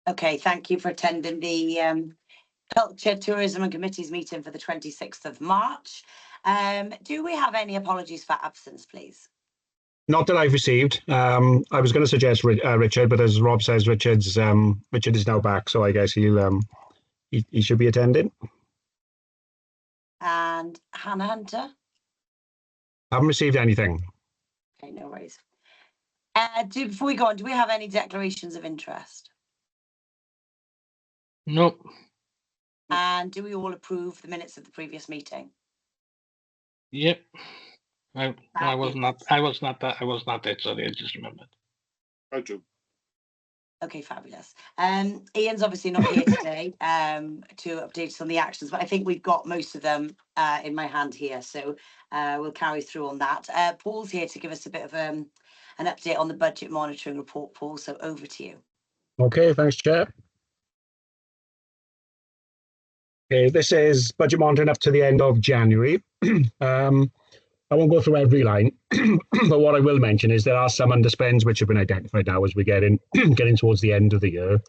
Okay, thank you for attending the Culture, Tourism and Committees meeting for the 26th of March. Do we have any apologies for absence, please? Not that I've received. I was going to suggest Richard, but as Rob says, Richard is now back, so I guess he should be attending. And Hannah Hunter? Haven't received anything. Okay, no worries. Before we go on, do we have any declarations of interest? Nope. And do we all approve the minutes of the previous meeting? Yep. I was not there, sorry, I just remembered. I do. Okay, fabulous. Ian's obviously not here today to update us on the actions, but I think we've got most of them in my hand here, so we'll carry through on that. Paul's here to give us a bit of an update on the budget monitoring report, Paul, so over to you. Okay, thanks, Chair. Okay, this is budget monitoring up to the end of January. I won't go through every line, but what I will mention is there are some underspends which have been identified now as we get in, getting towards the end of the year.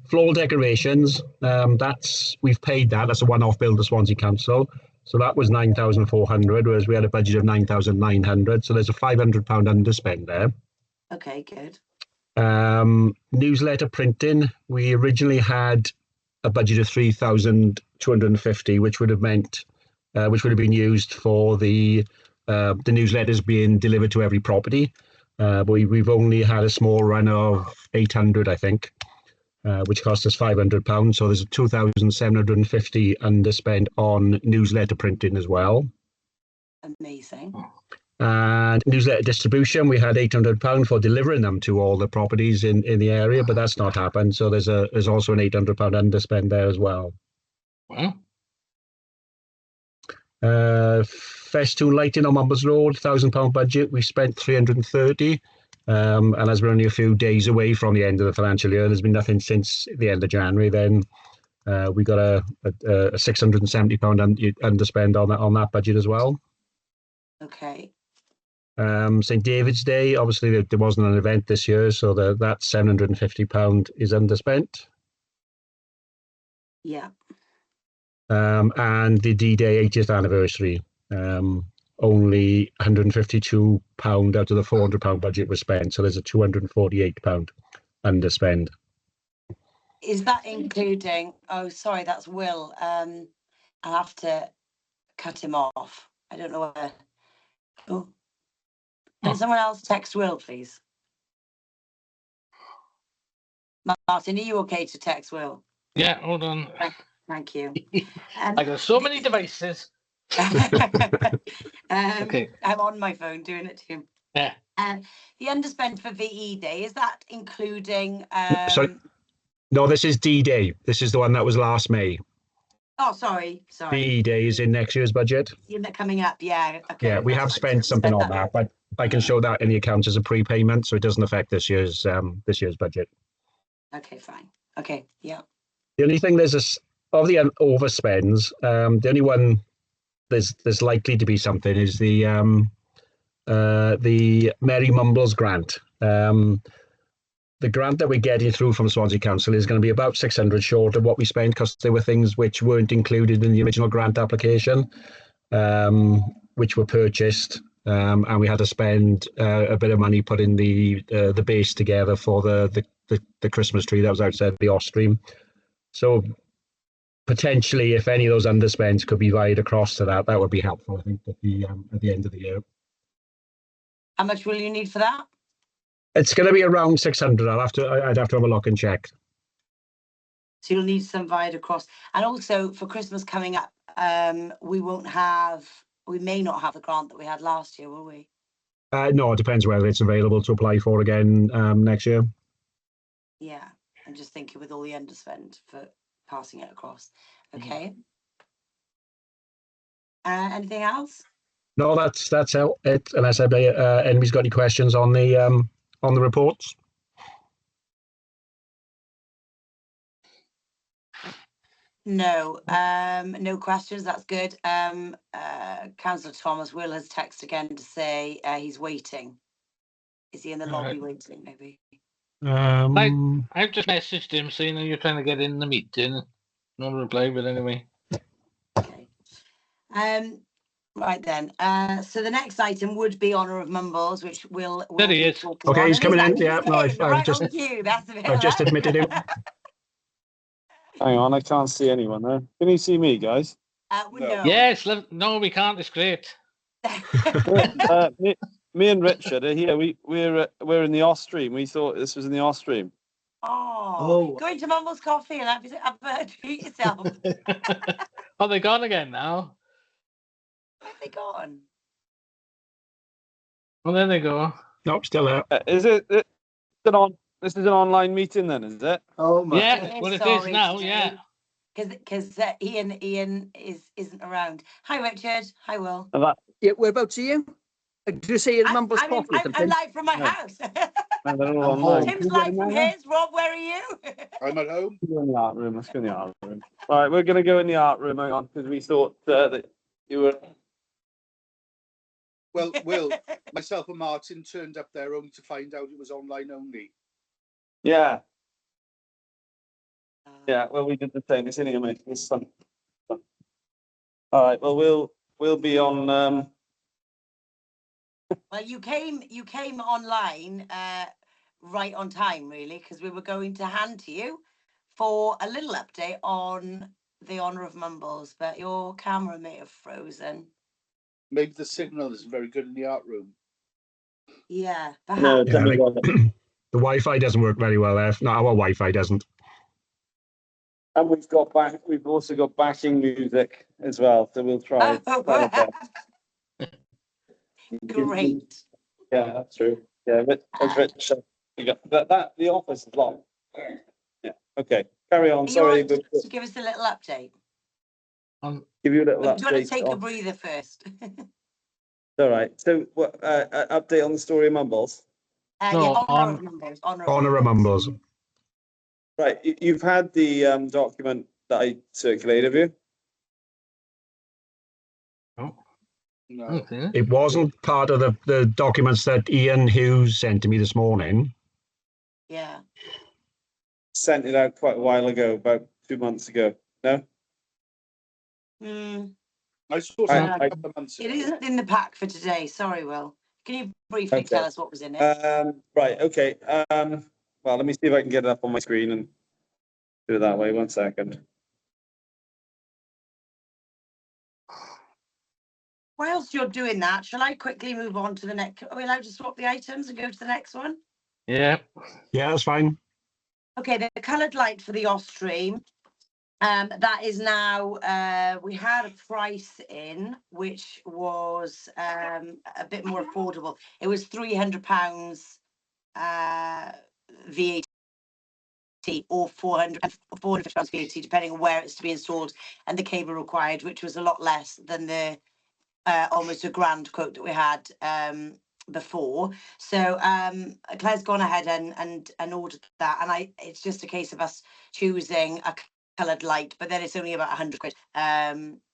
Floral decorations, we've paid that. That's a one-off bill to Swansea Council. So that was 9,400, whereas we had a budget of 9,900. So there's a £500 underspend there. Okay, good. Newsletter printing, we originally had a budget of 3,250, which would have meant, which would have been used for the newsletters being delivered to every property. But we've only had a small run of 800, I think, which cost us £500. So there's a 2,750 underspend on newsletter printing as well. Amazing. And newsletter distribution, we had £800 for delivering them to all the properties in the area, but that's not happened. So there's also an £800 underspend there as well. Wow. Festoon lighting on Mumbles Road, £1,000 budget. We spent 330, and as we're only a few days away from the end of the financial year, there's been nothing since the end of January. Then we got a £670 underspend on that budget as well. Okay. St David's Day, obviously there wasn't an event this year, so that £750 is underspent. Yeah. And the D-Day 80th anniversary, only £152 out of the £400 budget was spent, so there's a £248 underspend. Is that including? Oh, sorry, that's Will. I'll have to cut him off. I don't know where. Oh. Can someone else text Will, please? Martin, are you okay to text Will? Yeah, hold on. Thank you. I got so many devices. Okay. I'm on my phone doing it too. Yeah. The underspend for VE Day, is that including... Sorry. No, this is D-Day. This is the one that was last May. Oh, sorry. VE Day is in next year's budget. Isn't that coming up? Yeah. Okay. Yeah, we have spent something on that, but I can show that in the accounts as a prepayment, so it doesn't affect this year's budget. Okay, fine. Okay, yeah. The only thing of the overspends, the only one there's likely to be something is the Merry Mumbles grant. The grant that we're getting through from Swansea Council is going to be about 600 short of what we spent because there were things which weren't included in the original grant application, which were purchased, and we had to spend a bit of money putting the base together for the Christmas tree that was outside the Ostream. So potentially, if any of those underspends could be wired across to that would be helpful, I think, at the end of the year. How much will you need for that? It's going to be around 600. I'd have to have a look and check. So you'll need some wired across. And also for Christmas coming up, we may not have the grant that we had last year, will we? No, it depends whether it's available to apply for again next year. Yeah, I'm just thinking with all the underspend for passing it across. Okay. Anything else? No, that's it. Unless anybody's got any questions on the reports. No, no questions. That's good. Councillor Thomas Will has texted again to say he's waiting. Is he in the lobby waiting? Maybe. I've just messaged him saying that you're trying to get in the meeting. No reply, but anyway. Okay. Right then. So the next item would be honour of Mumbles, which we'll There he be is. talking Okay, on. he's And coming in. he's Yeah, no, I've right just- on cue. That's a bit I've just luck. admitted him. Hang on, I can't see anyone there. Can you see me, guys? No. Yes, no, we can't. It's great. Me and Richard are here. We're in the off stream. We thought this was in the off stream. Oh, go into Mumbles Coffee and have a treat yourself. Oh, they're gone again now. Where have they gone? Well, there they go. Nope, still there. Is it? This is an online meeting then, is it? Oh my. Yeah, well, it is now. Yeah. Because Ian isn't around. Hi Richard. Hi Will. And that, Yeah, whereabouts are you? Did you say at Mumbles I'm Coffee or I'm something? live from my No. house. and they're all I'm online. home. Tim's live from his. Rob, where are you? I'm at home. Let's go in the art room. Let's go in the art room. All right, we're going to go in the art room. Hang on, because we thought that you were. Well, Will, myself and Martin turned up there only to find out it was online only. Yeah, yeah. Well, we did the same. It's in here, mate. It's fun. All right. Well, we'll be on. Well, you came online right on time, really, because we were going to hand to you for a little update on the honour of Mumbles, but your camera may have frozen. Maybe the signal isn't very good in the art room. Yeah, No, perhaps. Yeah, like- and The Wi-Fi doesn't work very well there. No, our Wi-Fi doesn't. we've also got backing music as well. So we'll try. Oh, try our best. Great. Yeah, that's true. Yeah, but as Rich, you got that. The office is locked. Yeah. Okay. Carry on. Are you Sorry, on but to give us a little update? give you a little We've got to update. take a on- breather first. All right. So, what update on the story of Mumbles? Yeah, No, honour of Mumbles. Honour of Mumbles. Right. You've had the document that I circulated, have you? No. Okay. It wasn't part of the documents that Ian Hughes sent to me this morning. Yeah. Sent it out quite a while ago, about 2 months ago. No. Mm, I saw I- something I- a couple of months it ago. isn't in the pack for today. Sorry, Will. Can you briefly tell Okay. us what was in it? Right. Okay. Well, let me see if I can get it up on my screen and do it that way. 1 second. Whilst you're doing that, shall I quickly move on to the next? Are we allowed to swap the items and go to the next one? Yeah. Yeah, that's fine. Okay, the coloured light for the Ostream. That is now, we had a price in, which was a bit more affordable. It was £300 VAT or £450 VAT, depending on where it's to be installed and the cable required, which was a lot less than the almost a grand quote that we had before. So Claire's gone ahead and ordered that, and it's just a case of us choosing a coloured light, but then it's only about £100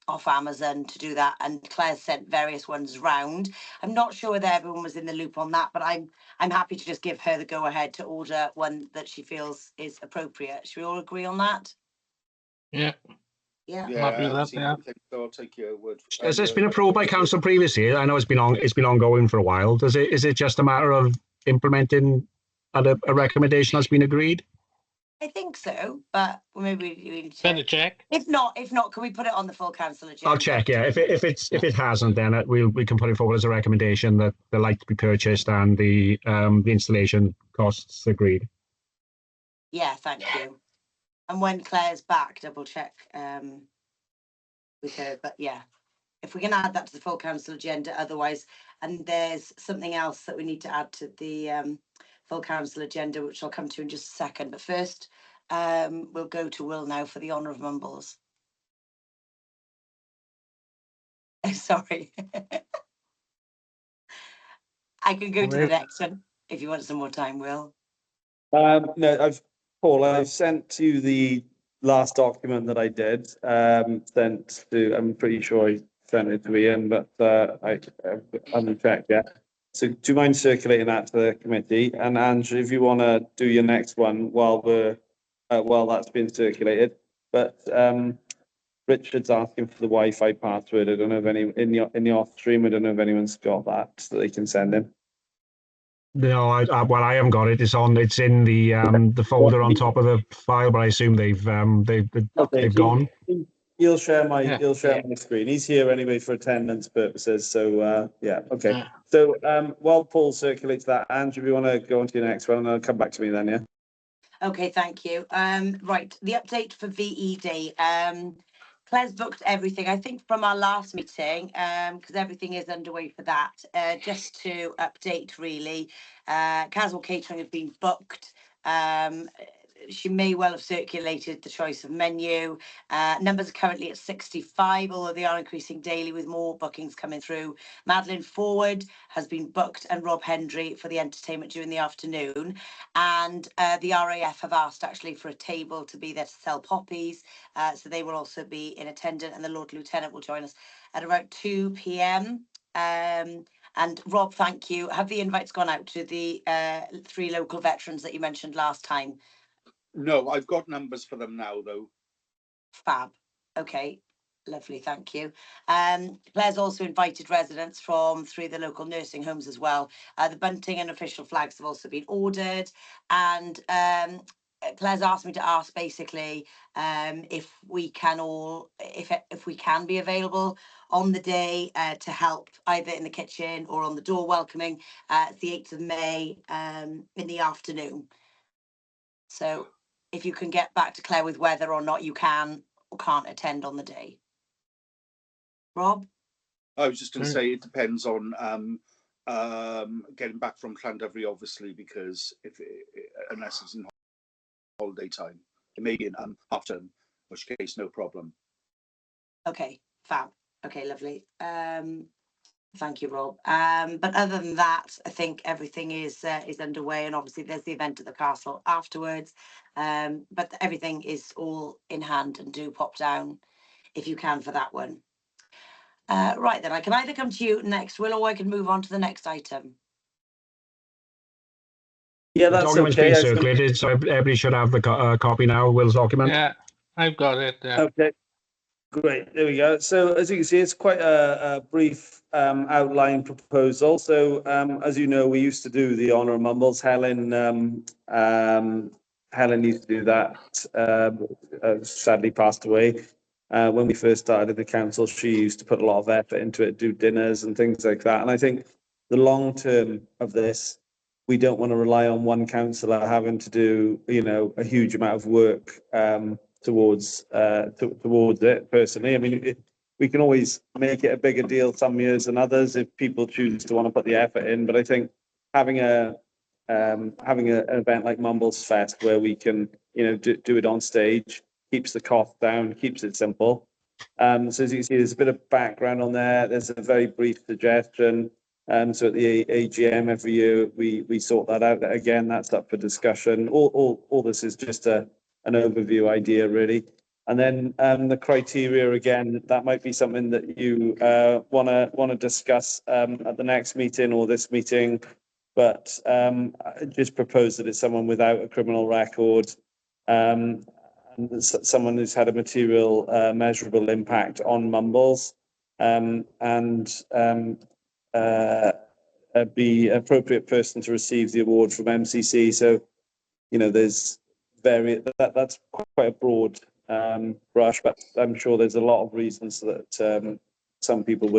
off Amazon to do that, and Claire sent various ones round. I'm not sure whether everyone was in the loop on that, but I'm happy to just give her the go ahead to order one that she feels is appropriate. Should we all agree on that? Yeah. Yeah. Yeah, Happy with I that, see yeah. everything, so I'll take your word. Has this been approved by council previously? I know it's been ongoing for a while. Is it just a matter of implementing and a recommendation has been agreed? I think so, but maybe we need to Better check. If not, can we put it on the full council agenda? I'll check. Yeah, if it hasn't, then we can put it forward as a recommendation that the light be purchased and the installation costs agreed. Yeah, thank you. And when Claire's back, double check with her. But yeah, if we can add that to the full council agenda, otherwise, and there's something else that we need to add to the full council agenda, which I'll come to in just a second. But first, we'll go to Will now for the honour of Mumbles. Sorry. I can go to the Right. next one if you want some more time, Will. No, I've sent you the last document that I did. I'm pretty sure I sent it to Ian, but I haven't checked yet. So do you mind circulating that to the committee? And Andrew, if you want to do your next one while that's being circulated, but Richard's asking for the Wi-Fi password. I don't know if any in the off stream. I don't know if anyone's got that so they can send him. No, well, I haven't got it. It's in the folder on top of the file, but I assume they've gone. He'll share my Yeah. my screen. He's here anyway for attendance purposes. So yeah, okay. Yeah. So while Paul circulates that, Andrew, if you want to go on to your next one, and I'll come back to me then. Yeah. Okay, thank you. Right, the update for VE Day. Claire's booked everything, I think, from our last meeting, because everything is underway for that. Just to update, really, Caswell Catering has been booked. She may well have circulated the choice of menu. Numbers are currently at 65, although they are increasing daily with more bookings coming through. Madeline Forward has been booked, and Rob Hendry for the entertainment during the afternoon. And the RAF have asked actually for a table to be there to sell poppies. So they will also be in attendance, and the Lord Lieutenant will join us at around 2 p.m. And Rob, thank you. Have the invites gone out to the 3 local veterans that you mentioned last time? No, I've got numbers for them now, though. Fab. Okay. Lovely, thank you. Claire's also invited residents from 3 of the local nursing homes as well. The bunting and official flags have also been ordered, and Claire's asked me to ask basically if we can be available on the day to help either in the kitchen or on the door welcoming. It's the 8th of May in the afternoon. So if you can get back to Claire with whether or not you can or can't attend on the day. Rob? I was just going to say it depends on getting back from Llandovery, obviously, because unless it's in holiday time, it may be in half term, in which case no problem. Okay, fab. Okay, lovely. Thank you, Rob. But other than that, I think everything is underway, and obviously there's the event at the castle afterwards. But everything is all in hand, and do pop down if you can for that one. Right then, I can either come to you next, Will, or I can move on to the next item. Yeah, The that's document's okay. been circulated, so everybody should have the copy now. Will's document. Yeah, I've got it. Yeah. Okay, great. There we go. So as you can see, it's quite a brief outline proposal. So as you know, we used to do the Honour of Mumbles. Helen used to do that. Sadly passed away. When we first started the council, she used to put a lot of effort into it, do dinners and things like that. And I think the long term of this, we don't want to rely on one councillor having to do, a huge amount of work towards it. Personally, I mean, we can always make it a bigger deal some years than others if people choose to want to put the effort in. But I think having an event like Mumbles Fest where we can, do it on stage, keeps the cost down, keeps it simple. So as you can see, there's a bit of background on there. There's a very brief suggestion. So at the AGM every year, we sort that out. Again, that's up for discussion. All this is just an overview idea, really. And then the criteria, again, that might be something that you want to discuss at the next meeting or this meeting. But I just propose that it's someone without a criminal record, and someone who's had a material, measurable impact on Mumbles, and be appropriate person to receive the award from MCC. So, there's that's quite a broad brush, but I'm sure there's a lot of reasons that some people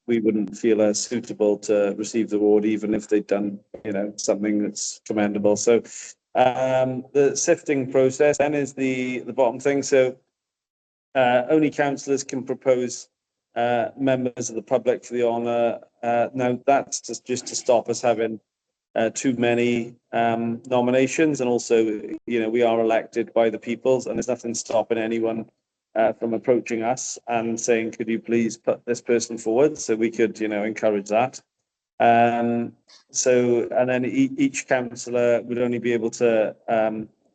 we wouldn't feel as suitable to receive the award, even if they'd done, something that's commendable. So the sifting process then is the bottom thing. So only councillors can propose members of the public for the honour. Now that's just to stop us having too many nominations, and also, we are elected by the peoples, and there's nothing stopping anyone from approaching us and saying, could you please put this person forward? So we could, encourage that. So, and then each councillor would only be able to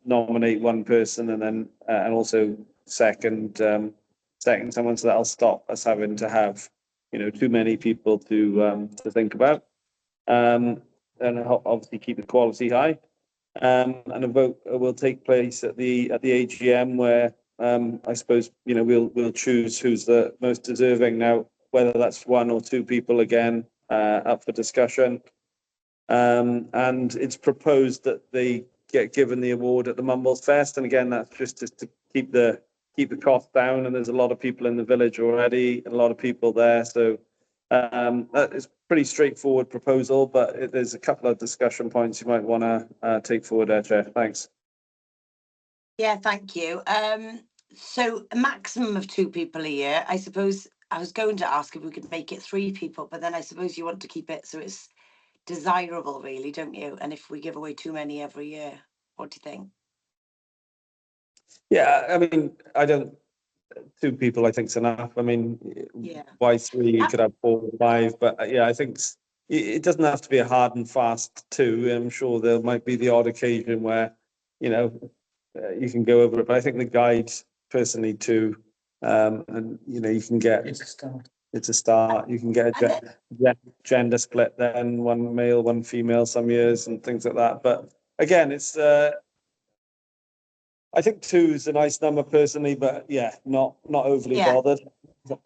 nominate one person, and then and also second someone, so that'll stop us having to have, too many people to think about. and obviously keep the quality high. And a vote will take place at the AGM where I suppose we'll choose who's the most deserving. Now, whether that's one or two people again, up for discussion. And it's proposed that they get given the award at the Mumbles Fest, and again that's just to keep the cost down. And there's a lot of people in the village already, and a lot of people there, so that is pretty straightforward proposal, but there's a couple of discussion points you might want to take forward there, Chair. Thanks. Yeah, thank you. So a maximum of 2 people a year. I suppose I was going to ask if we could make it 3 people, but then I suppose you want to keep it so it's desirable, really, don't you? And if we give away too many every year, what do you think? Yeah, I mean, 2 people I think is enough. I mean, Yeah. why 3? You could have 4 or 5, but yeah, I think it doesn't have to be a hard and fast 2. I'm sure there might be the odd occasion where, you can go over it, but I think the guide personally 2, and you can get. It's a start. You can get a gender split then, 1 male, 1 female some years and things like that. But again, it's I think 2 is a nice number personally, but yeah, not overly bothered.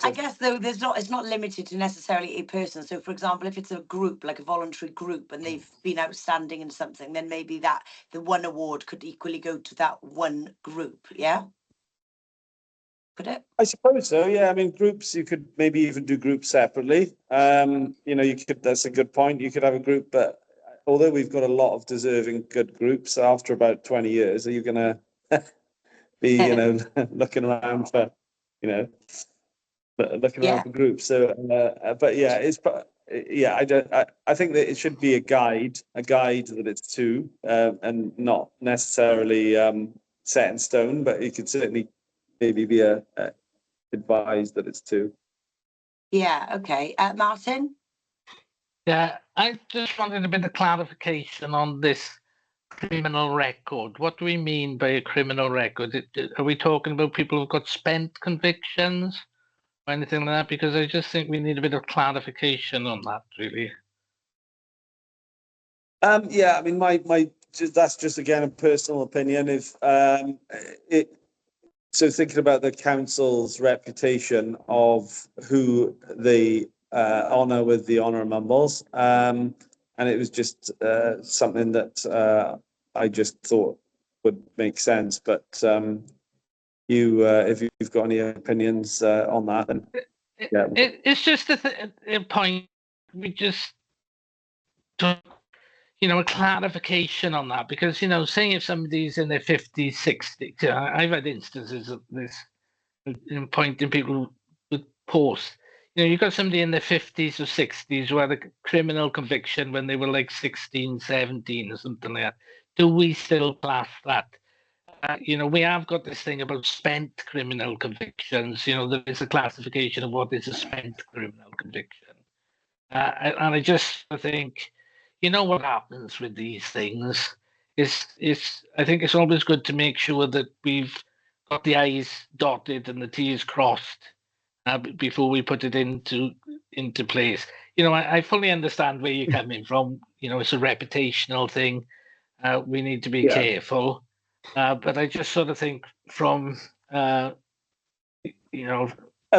I guess though it's not limited to necessarily a person. So for example, if it's a group, like a voluntary group, and they've been outstanding in something, then maybe that the one award could equally go to that one group. Yeah. Could it? I suppose so. Yeah. I mean, groups, you could maybe even do groups separately. You could, that's a good point. You could have a group, but although we've got a lot of deserving good groups, after about 20 years, are you going to be, looking around for, looking around for groups? So, but yeah, I think that it should be a guide that it's 2, and not necessarily set in stone, but it could certainly maybe be advised that it's 2. Yeah. Okay. Martin? Yeah, I just wanted a bit of clarification on this criminal record. What do we mean by a criminal record? Are we talking about people who've got spent convictions or anything like that? Because I just think we need a bit of clarification on that, really. Yeah, I mean, that's just again a personal opinion. If so thinking about the council's reputation of who they honour with the Honour Mumbles, and it was just something that I just thought would make sense. But if you've got any opinions on that, then yeah, it's just a point. We just took, a clarification on that, because saying if somebody's in their 50s, 60s, I've had instances of this in pointing people with post. You've got somebody in their 50s or 60s who had a criminal conviction when they were like 16, 17 or something like that. Do we still class that? We have got this thing about spent criminal convictions. There is a classification of what is a spent criminal conviction. And I just think, what happens with these things is I think it's always good to make sure that we've got the I's dotted and the T's crossed before we put it into place. I fully understand where you're coming from. It's a reputational thing. We need to be careful. But I just sort of think from, I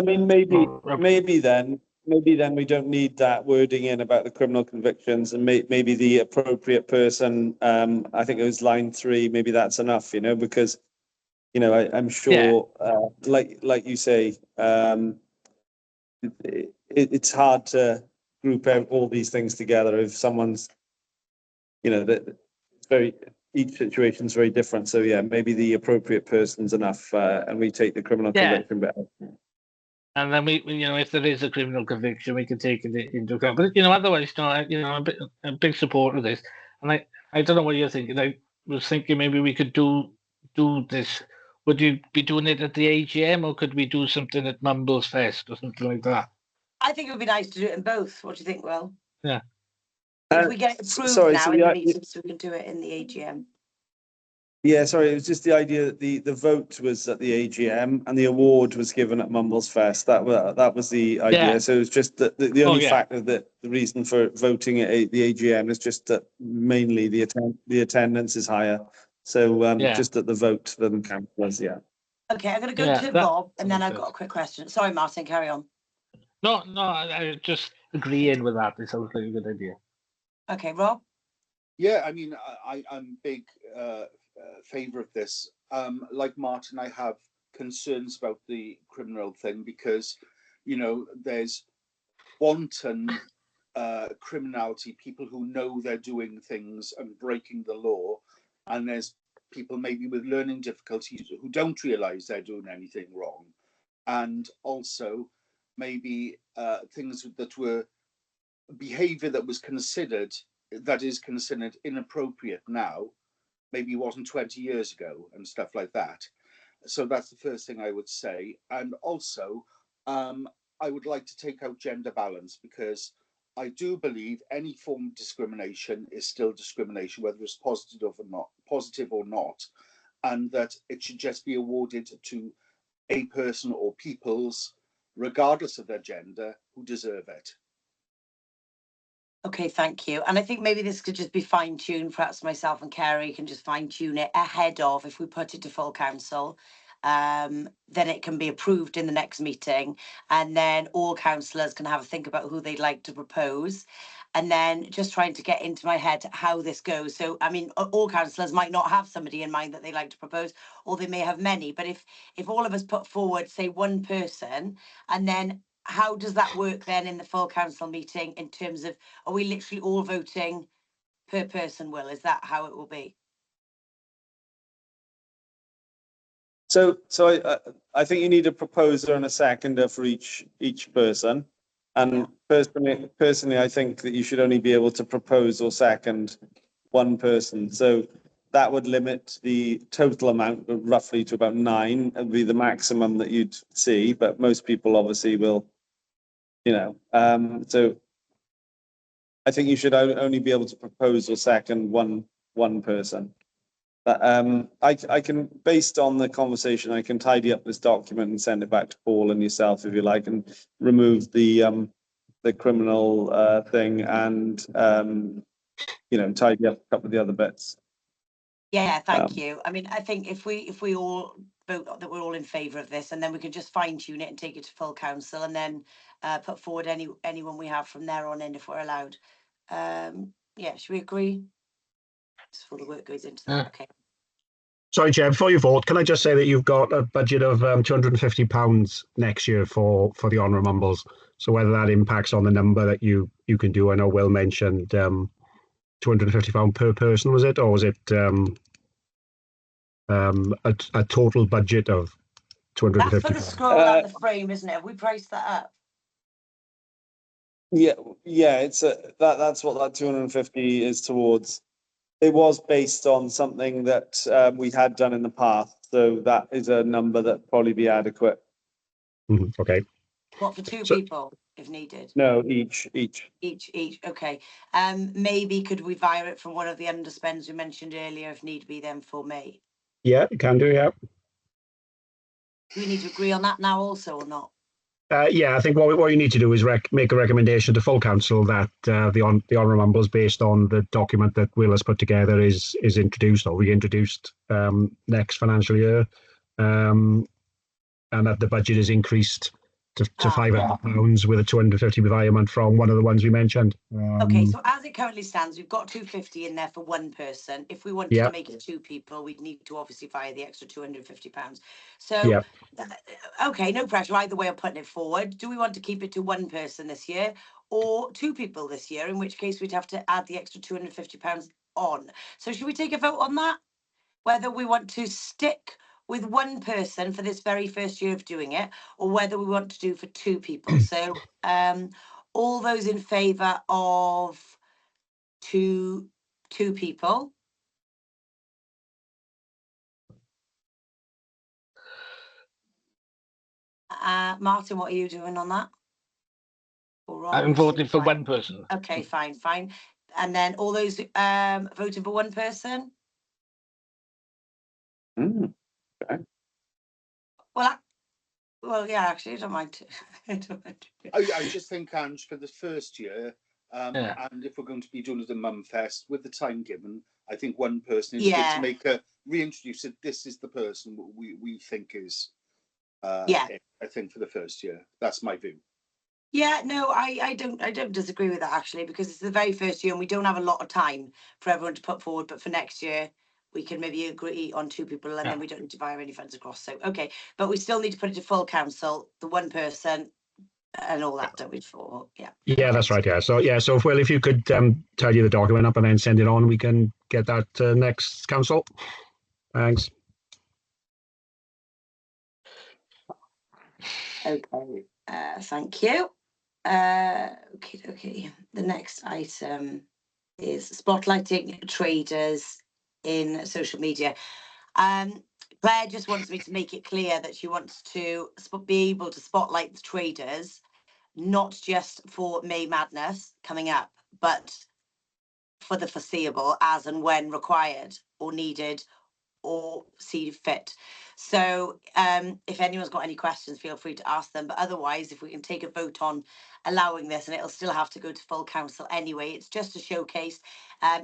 mean, maybe then we don't need that wording in about the criminal convictions, and maybe the appropriate person. I think it was line 3. Maybe that's enough, because, I'm sure, like you say, it's hard to group out all these things together if someone's, that each situation is very different. So yeah, maybe the appropriate person's enough, and we take the criminal conviction back. And then we, if there is a criminal conviction, we can take it into account. But otherwise, I'm a big supporter of this. And I don't know what you're thinking. I was thinking maybe we could do this. Would you be doing it at the AGM, or could we do something at Mumbles Fest or something like that? I think it would be nice to do it in both. What do you think, Will? Yeah. If we get it approved in the meeting, so we can do it in the AGM. Yeah, sorry, it was just the idea that the vote was at the AGM and the award was given at Mumbles Fest. That was the idea. Yeah. So it was just that the Oh, only yeah. factor that the reason for voting at the AGM is just that mainly the attendance is higher. So Yeah. just that the vote for the councillors, yeah. Okay, I'm going to go Yeah, to that Rob, and then makes I've got a sense. quick question. Sorry, Martin, carry on. No, I just agreeing with that. It sounds like a good idea. Okay, Rob? Yeah, I mean, I'm big favour of this. Like Martin, I have concerns about the criminal thing because, you know, there's wanton criminality, people who know they're doing things and breaking the law, and there's people maybe with learning difficulties who don't realise they're doing anything wrong, and also maybe things that were behaviour that was considered, that is considered inappropriate now, maybe wasn't 20 years ago and stuff like that. So that's the first thing I would say. And also, I would like to take out gender balance, because I do believe any form of discrimination is still discrimination, whether it's positive or not, and that it should just be awarded to a person or peoples, regardless of their gender, who deserve it. Okay, thank you. And I think maybe this could just be fine-tuned. Perhaps myself and Kerry can just fine-tune it ahead of, if we put it to full council, then it can be approved in the next meeting. And then all councillors can have a think about who they'd like to propose. And then just trying to get into my head how this goes. So, I mean, all councillors might not have somebody in mind that they like to propose, or they may have many. But if all of us put forward, say, one person, and then how does that work then in the full council meeting in terms of, are we literally all voting per person, Will? Is that how it will be? So I think you need a proposer and a seconder for each person. And personally, I think that you should only be able to propose or second one person. So that would limit the total amount roughly to about 9. It would be the maximum that you'd see, but most people obviously will, you know. So I think you should only be able to propose or second one person. But I can, based on the conversation, I can tidy up this document and send it back to Paul and yourself if you like, and remove the criminal thing and you know, tidy up a couple of the other bits. Yeah, thank you. I mean, I think if we all vote that we're all in favour of this, and then we can just fine tune it and take it to full council, and then put forward anyone we have from there on in if we're allowed. Yeah, should we agree? Just before the work goes into that. Yeah. Okay. Sorry, Chair, before you vote, can I just say that you've got a budget of £250 next year for the Honour Mumbles. So whether that impacts on the number that you can do, I know Will mentioned £250 per person, was it? Or was it a total budget of £250? That's for the scroll and the frame, isn't it? Have we priced that up? Yeah, it's that's what that 250 is towards. It was based on something that we had done in the past, so that is a number that probably be adequate. Okay. What, for two So- people if needed? No, each. Each. Okay. Maybe could we via it from one of the underspends we mentioned earlier if need be then for May? Yeah, you can do, yeah. Do we need to agree on that now also or not? Yeah, I think what you need to do is make a recommendation to full council that the Honour Mumbles, based on the document that Will has put together, is introduced or reintroduced next financial year, and that the budget is increased to £500 with a 250 requirement from one of the ones we mentioned. Okay, so as it currently stands, we've got 250 in there for one person. If we wanted to make it 2 people, we'd need to obviously via the extra £250. So, okay, no pressure either way of putting it forward. Do we want to keep it to one person this year or 2 people this year, in which case we'd have to add the extra £250 on? So should we take a vote on that? Whether we want to stick with one person for this very first year of doing it, or whether we want to do for 2 people. So all those in favour of two people? Martin, what are you doing on that? I'm voting for one person. Okay, fine. And then all those voting for one person? Mm. Well, yeah, actually, I don't mind. I don't mind. I just think, Ange, for the first year, Yeah. and if we're going to be doing the Mum Fest with the time given, I think one person is good Yeah. to make reintroduce it. This is the person we think is, Yeah. it, I think, for the first year. That's my view. Yeah, no, I don't disagree with that actually, because it's the very first year and we don't have a lot of time for everyone to put forward. But for next year, we can maybe agree on 2 people and Yeah. then we don't need to fire any funds across. So, okay, but we still need to put it to full council, the one person and all that, don't we, for, yeah. Yeah, that's right. Yeah. So if you could tidy the document up and then send it on, we can get that next council. Thanks. Okay, thank you. Okay. The next item is spotlighting traders in social media. Claire just wants me to make it clear that she wants to be able to spotlight the traders, not just for May Madness coming up, but for the foreseeable, as and when required or needed or see fit. So if anyone's got any questions, feel free to ask them. But otherwise, if we can take a vote on allowing this, and it'll still have to go to full council anyway, it's just to showcase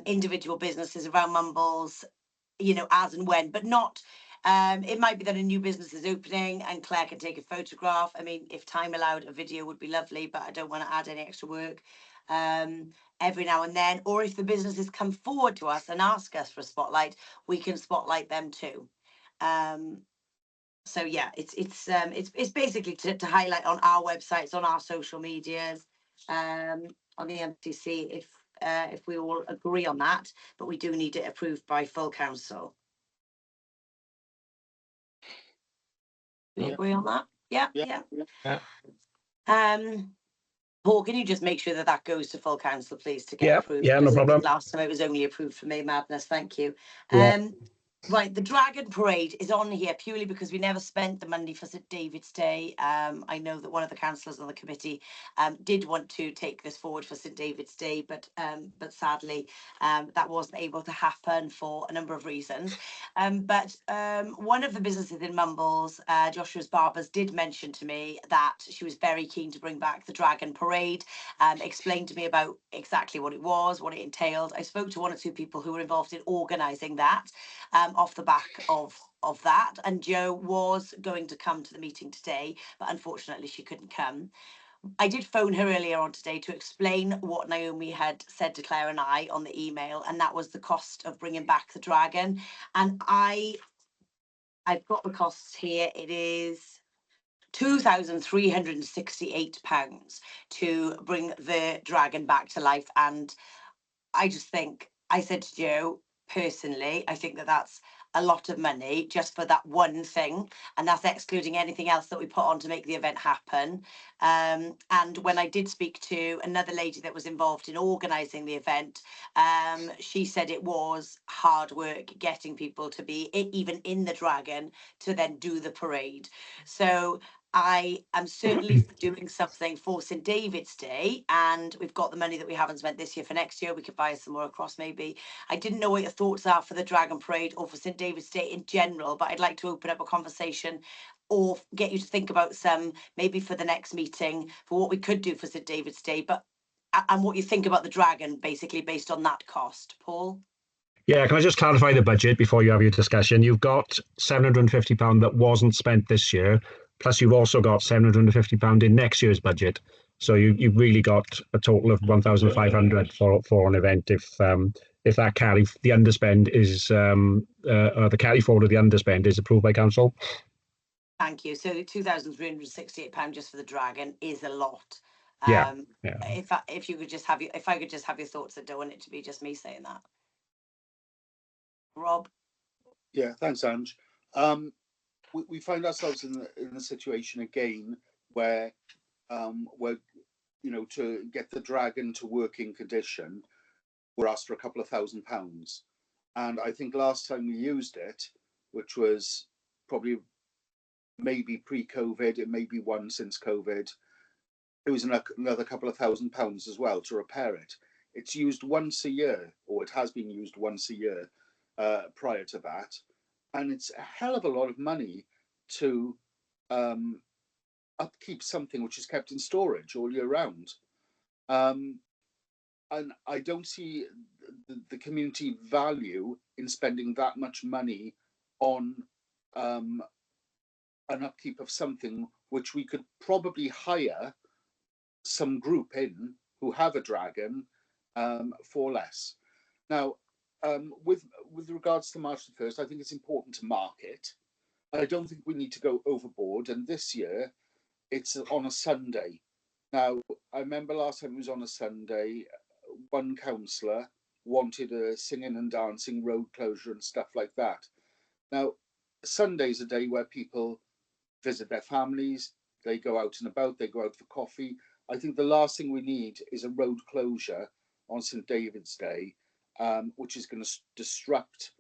individual businesses around Mumbles, you know, as and when, but not. It might be that a new business is opening and Claire can take a photograph. I mean, if time allowed, a video would be lovely, but I don't want to add any extra work. Every now and then, or if the businesses come forward to us and ask us for a spotlight, we can spotlight them too. So yeah, it's basically to highlight on our websites, on our social medias, on the MTC, if we all agree on that, but we do need it approved by full council. We Yeah. agree on that? Yeah. Yeah. Paul, can you just make sure that that goes to full council, please, to get Yeah, approved? yeah, no Because I think problem. last time it was only approved for May Madness. Thank you. Yeah. Right, the Dragon Parade is on here purely because we never spent the money for St David's Day. I know that one of the councillors on the committee did want to take this forward for St David's Day, but sadly that wasn't able to happen for a number of reasons. But one of the businesses in Mumbles, Joshua's Barbers, did mention to me that she was very keen to bring back the Dragon Parade, explained to me about exactly what it was, what it entailed. I spoke to 1 or 2 people who were involved in organising that. Off the back of that, and Jo was going to come to the meeting today, but unfortunately she couldn't come. I did phone her earlier on today to explain what Naomi had said to Claire and I on the email, and that was the cost of bringing back the dragon. And I've got the costs here. It is £2,368 to bring the dragon back to life. And I just think, I said to Jo, personally, I think that that's a lot of money just for that one thing, and that's excluding anything else that we put on to make the event happen. And when I did speak to another lady that was involved in organising the event, she said it was hard work getting people to be even in the dragon to then do the parade. So I am certainly doing something for St David's Day, and we've got the money that we haven't spent this year for next year. We could buy some more across maybe. I didn't know what your thoughts are for the Dragon Parade or for St David's Day in general, but I'd like to open up a conversation or get you to think about some, maybe for the next meeting, for what we could do for St David's Day, but and what you think about the dragon, basically based on that cost. Paul? Yeah, can I just clarify the budget before you have your discussion? You've got £750 that wasn't spent this year, plus you've also got £750 in next year's budget. So you've really got a total of 1,500 for an event if that the underspend is the carry forward of the underspend is approved by council. Thank you. So £2,368 just for the dragon is a lot. Yeah. If you could just have if I could just have your thoughts, I don't want it to be just me saying that. Rob? Yeah, thanks, Ange. We find ourselves in a situation again where to get the dragon to working condition, we're asked for a couple of £1,000. And I think last time we used it, which was probably maybe pre-COVID, it may be one since COVID, it was another couple of £1,000 as well to repair it. It's used once a year, or it has been used once a year prior to that. and it's a hell of a lot of money to upkeep something which is kept in storage all year round. And I don't see the community value in spending that much money on an upkeep of something which we could probably hire some group in who have a dragon for less. Now, with regards to March the 1st, I think it's important to mark it. I don't think we need to go overboard. And this year, it's on a Sunday. Now, I remember last time it was on a Sunday, one councillor wanted a singing and dancing, road closure and stuff like that. Now, Sunday's a day where people visit their families, they go out and about, they go out for coffee. I think the last thing we need is a road closure on St. David's Day, which is going to disrupt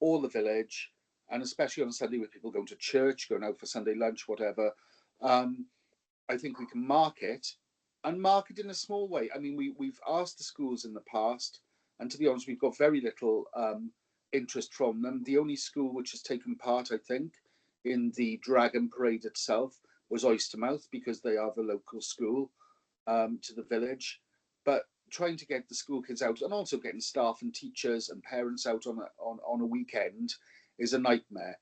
all the village, and especially on a Sunday with people going to church, going out for Sunday lunch, whatever. I think we can mark it, and mark it in a small way. I mean, we've asked the schools in the past, and to be honest, we've got very little interest from them. The only school which has taken part, I think, in the Dragon Parade itself was Oystermouth, because they are the local school to the village. But trying to get the school kids out, and also getting staff and teachers and parents out on a weekend, is a nightmare.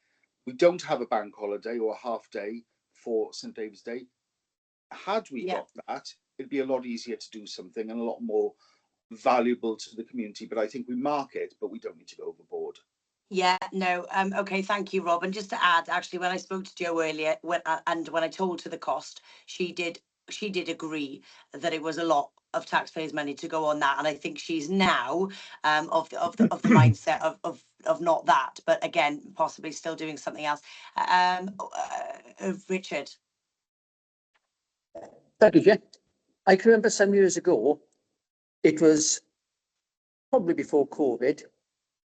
We don't have a bank holiday or a half day for St. David's Day. Had we got that, it'd be a lot easier to do something and a lot more valuable to the community. But I think we mark it, but we don't need to go overboard. Yeah, no, okay, thank you, Rob. And just to add, actually, when I spoke to Jo earlier, when I told her the cost, she did agree that it was a lot of taxpayers' money to go on that, and I think she's now of the mindset of not that, but again, possibly still doing something else. Richard. Thank you, Jen. I can remember some years ago, it was probably before COVID,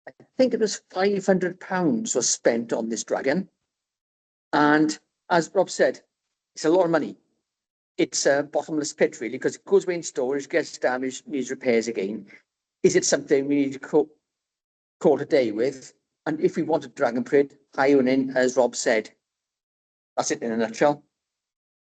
I think it was £500 was spent on this dragon. And as Rob said, it's a lot of money. It's a bottomless pit, really, because it goes away in storage, gets damaged, needs repairs again. Is it something we need to call it a day with? And if we want a dragon parade, hire one in, as Rob said. That's it in a nutshell.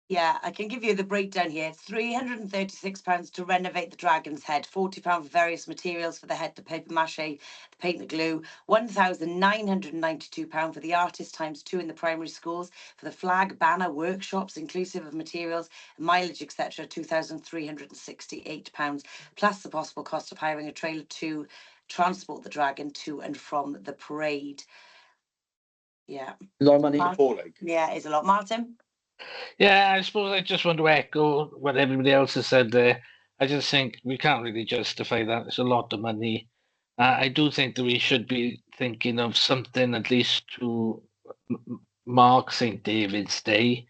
Yeah, I can give you the breakdown here. £336 to renovate the dragon's head, £40 for various materials for the head, the paper mache, the paint, the glue, £1,992 for the artist ×2 in the primary schools, for the flag, banner, workshops, inclusive of materials, mileage, etc., £2,368, plus the possible cost of hiring a trailer to transport the dragon to and from the parade. Yeah. A lot of money. Yeah, it's a lot. Martin? Yeah, I suppose I just want to echo what everybody else has said there. I just think we can't really justify that. It's a lot of money. I do think that we should be thinking of something at least to mark St. David's Day.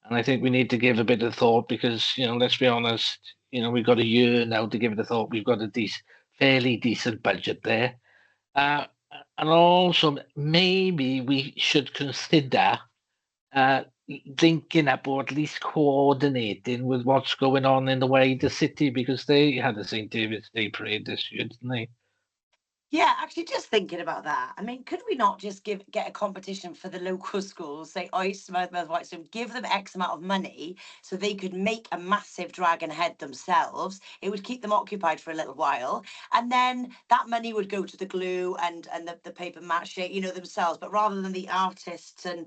And I think we need to give a bit of thought because, let's be honest, we've got a year now to give it a thought. We've got a fairly decent budget there. And also, maybe we should consider linking up or at least coordinating with what's going on in the wider city because they had a St. David's Day parade this year, didn't they? Yeah, actually, just thinking about that. I mean, could we not just get a competition for the local schools, say Oystermouth, Whitestone, give them X amount of money so they could make a massive dragon head themselves? It would keep them occupied for a little while, and then that money would go to the glue and the paper mache, themselves. But rather than the artists and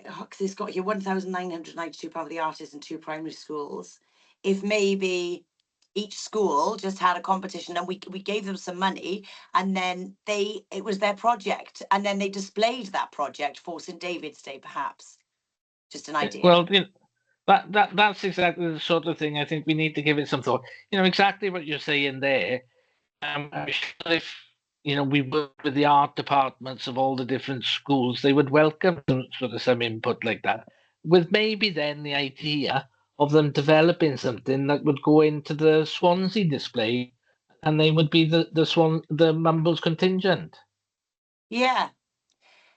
because it's got here £1,992 for the artists in 2 primary schools. If maybe each school just had a competition and we gave them some money and then it was their project and then they displayed that project for St. David's Day, perhaps. Just an idea. Well, that's exactly the sort of thing I think we need to give it some thought. Exactly what you're saying there. I'm sure if we work with the art departments of all the different schools, they would welcome some input like that. With maybe then the idea of them developing something that would go into the Swansea display, and they would be the Mumbles contingent. Yeah.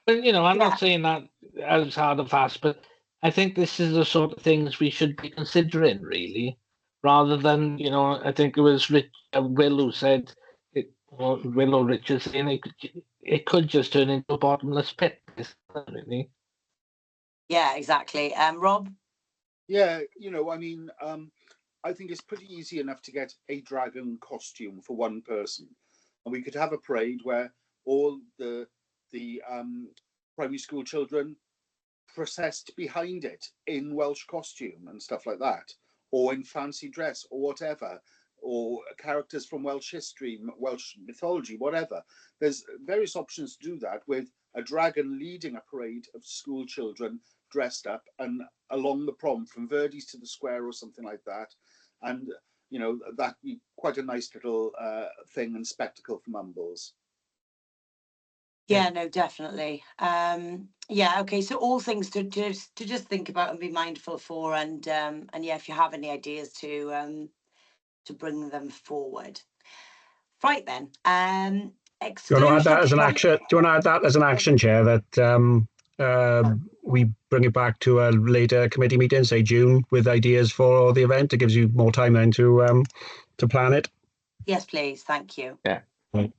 But I'm not saying that as hard and fast, but I think this is the sort of things we should be considering, really, rather than I think it was Will who said. Will or Richard saying it could just turn into a bottomless pit, really. Yeah, exactly. Rob? Yeah, I mean, I think it's pretty easy enough to get a dragon costume for one person, and we could have a parade where all the primary school children processed behind it in Welsh costume and stuff like that, or in fancy dress or whatever, or characters from Welsh history, Welsh mythology, whatever. There's various options to do that, with a dragon leading a parade of school children dressed up and along the prom from Verdi's to the square or something like that. And, that'd be quite a nice little thing and spectacle for Mumbles. Yeah, no, definitely. Yeah, okay. So all things to just think about and be mindful for, and yeah, if you have any ideas to bring them forward. Right then. Do you want to add that as an action? Do you want to add that as an action, Chair? That we bring it back to a later committee meeting, say June, with ideas for the event. It gives you more time then to plan it. Yes, please. Thank you. Yeah. Right.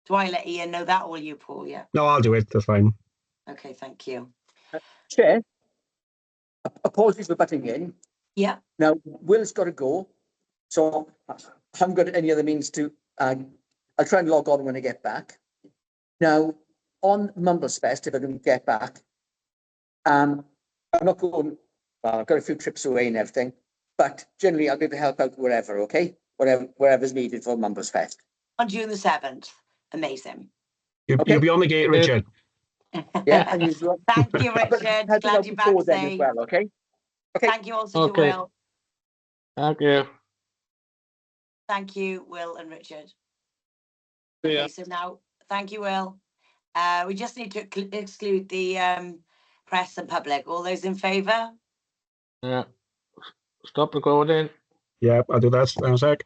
Do I let Ian know that, or you, Paul? Yeah. No, I'll do it. That's fine. Okay, thank you. Chair, apologies for butting in. Yeah. Now, Will's got to go, so I haven't got any other means to, I'll try and log on when I get back. Now, on Mumbles Fest, if I can get back, I'm not going, well, I've got a few trips away and everything, but generally I'll be able to help out wherever, okay? Wherever's needed for Mumbles Fest. On June the 7th. Amazing. Okay. You'll be on the gate, Richard. Yeah, and you Thank you, Richard. Glad you're back then as safe. well, okay? Thank you also to Okay. Will. Thank you. Thank you, Will and Richard. Yeah. Okay, so now, thank you, Will. We just need to exclude the press and public. All those in favour? Yeah. Stop recording. Yeah, I'll do that in a sec.